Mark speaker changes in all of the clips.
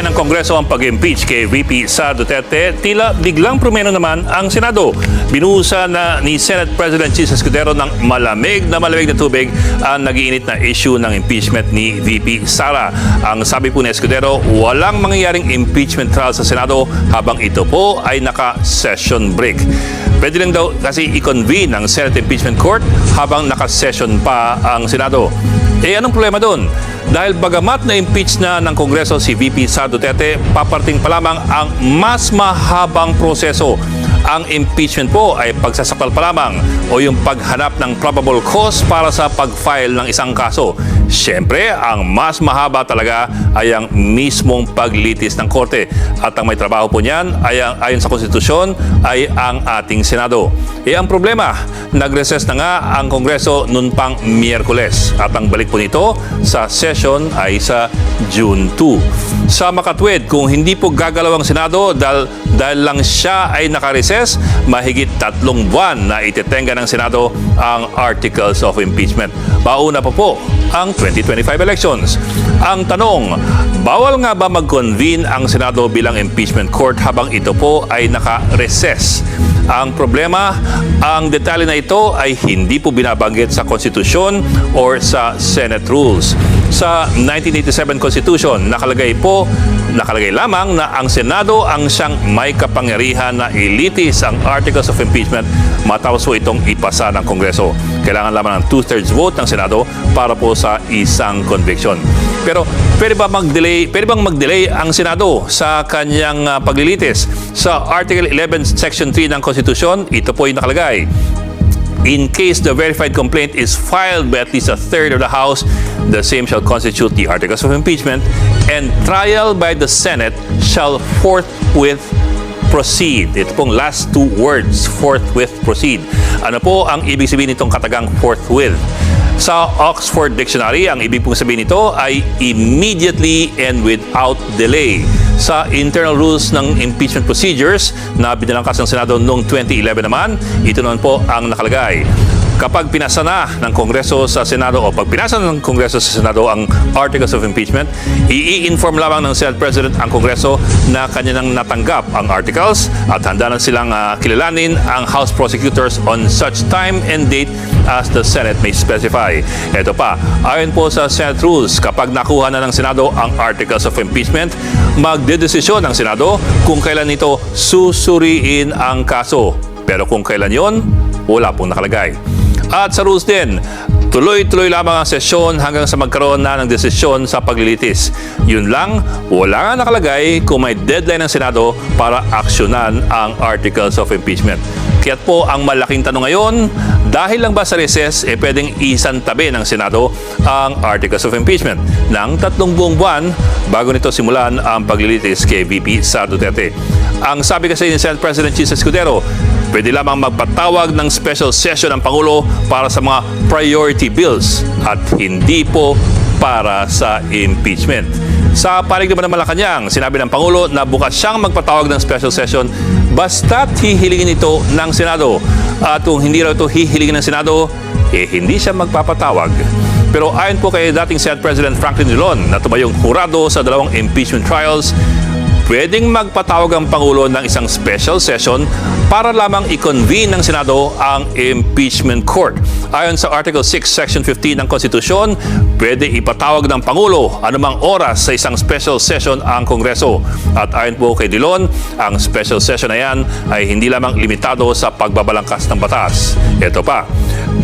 Speaker 1: Dinilay ng Kongreso ang pag-impeach kay VP Sara Duterte, tila biglang prumeno naman ang Senado. Binuhusan na ni Senate President Chis Escudero ng malamig na tubig ang nag-iinit na issue ng impeachment ni VP Sara. Ang sabi po ni Escudero, walang mangyayaring impeachment trial sa Senado habang ito po ay naka-session break. Pwede lang daw kasi i-convene ang Senate Impeachment Court habang naka-session pa ang Senado. Anong problema doon? Dahil bagamat na-impeach na ng Kongreso si VP Sara Duterte, paparting pa lamang ang mas mahabang proseso. Ang impeachment po ay pagsasakal pa lamang o yung paghanap ng probable cause para sa pag-file ng isang kaso. Siyempre, ang mas mahaba talaga ay ang mismong paglitis ng korte. At ang may trabaho po niyan ay ayon sa konstitusyon ay ang ating Senado. Ang problema, nag-recess na nga ang Kongreso noon pang Miyerkules. At ang balik po nito sa session ay sa June 2. Sa makatwid, kung hindi po gagalaw ang Senado dahil lang siya ay naka-recess, mahigit 3 buwan na itetenga ng Senado ang Articles of Impeachment. Mauna pa po ang 2025 elections. Ang tanong, bawal nga ba mag-convene ang Senado bilang impeachment court habang ito po ay naka-recess? Ang problema, ang detalye na ito ay hindi po binabanggit sa konstitusyon or sa Senate rules. Sa 1987 Constitution, nakalagay lamang na ang Senado ang siyang may kapangyarihan na ilitis ang Articles of Impeachment matapos po itong ipasa ng Kongreso. Kailangan lamang ng 2/3 vote ng Senado para po sa isang conviction. Pero pwede bang mag-delay ang Senado sa kanyang paglilitis? Sa Article 11 Section 3 ng Konstitusyon, ito po yung nakalagay. In case the verified complaint is filed by at least a third of the House, the same shall constitute the Articles of Impeachment, and trial by the Senate shall forthwith proceed. Ito pong last 2 words, forthwith proceed. Ano po ang ibig sabihin nitong katagang forthwith? Sa Oxford Dictionary, ang ibig pong sabihin nito ay immediately and without delay. Sa internal rules ng impeachment procedures na binalangkas ng Senado noong 2011 naman, ito naman po ang nakalagay. Kapag pinasa na ng Kongreso sa Senado o pag pinasa ng Kongreso sa Senado ang Articles of Impeachment, i-inform lamang ng Senate President ang Kongreso na kanya nang natanggap ang articles at handa na silang kilalanin ang House prosecutors on such time and date as the Senate may specify. Ito pa, ayon po sa Senate rules, kapag nakuha na ng Senado ang Articles of Impeachment, magdedesisyon ang Senado kung kailan ito susuriin ang kaso. Pero kung kailan yon, wala pong nakalagay. At sa rules din, tuloy-tuloy lamang ang sesyon hanggang sa magkaroon na ng desisyon sa paglilitis. Yun lang, wala nga nakalagay kung may deadline ng Senado para aksyonan ang Articles of Impeachment. Kaya't po ang malaking tanong ngayon, dahil lang ba sa recess, pwedeng isantabi ng Senado ang Articles of Impeachment ng 3 buong buwan bago nito simulan ang paglilitis kay VP Sara Duterte. Ang sabi kasi ni Senate President Chis Escudero, pwede lamang magpatawag ng special session ng Pangulo para sa mga priority bills at hindi po para sa impeachment. Sa panig naman ng Malacanang, sinabi ng Pangulo na bukas siyang magpatawag ng special session basta't hihilingin ito ng Senado. At kung hindi raw ito hihilingin ng Senado, hindi siya magpapatawag. Pero ayon po kay dating Senate President Franklin Drilon na tumayong hurado sa 2 impeachment trials, pwedeng magpatawag ang Pangulo ng isang special session para lamang i-convene ng Senado ang impeachment court. Ayon sa Article 6, Section 15 ng Konstitusyon, pwede ipatawag ng Pangulo anumang oras sa isang special session ang Kongreso. At ayon po kay Drilon, ang special session na yan ay hindi lamang limitado sa pagbabalangkas ng batas. Ito pa,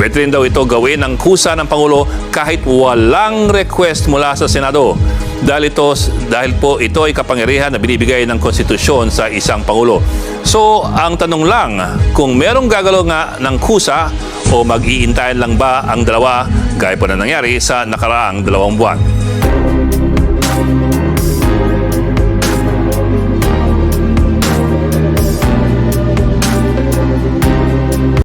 Speaker 1: pwede rin daw ito gawin ng kusa ng Pangulo kahit walang request mula sa Senado. Dahil po ito ay kapangyarihan na binibigay ng konstitusyon sa isang Pangulo. So, ang tanong lang, kung merong gagalaw nga ng kusa o mag-iintayin lang ba ang dalawa gaya po na nangyari sa nakaraang 2 buwan?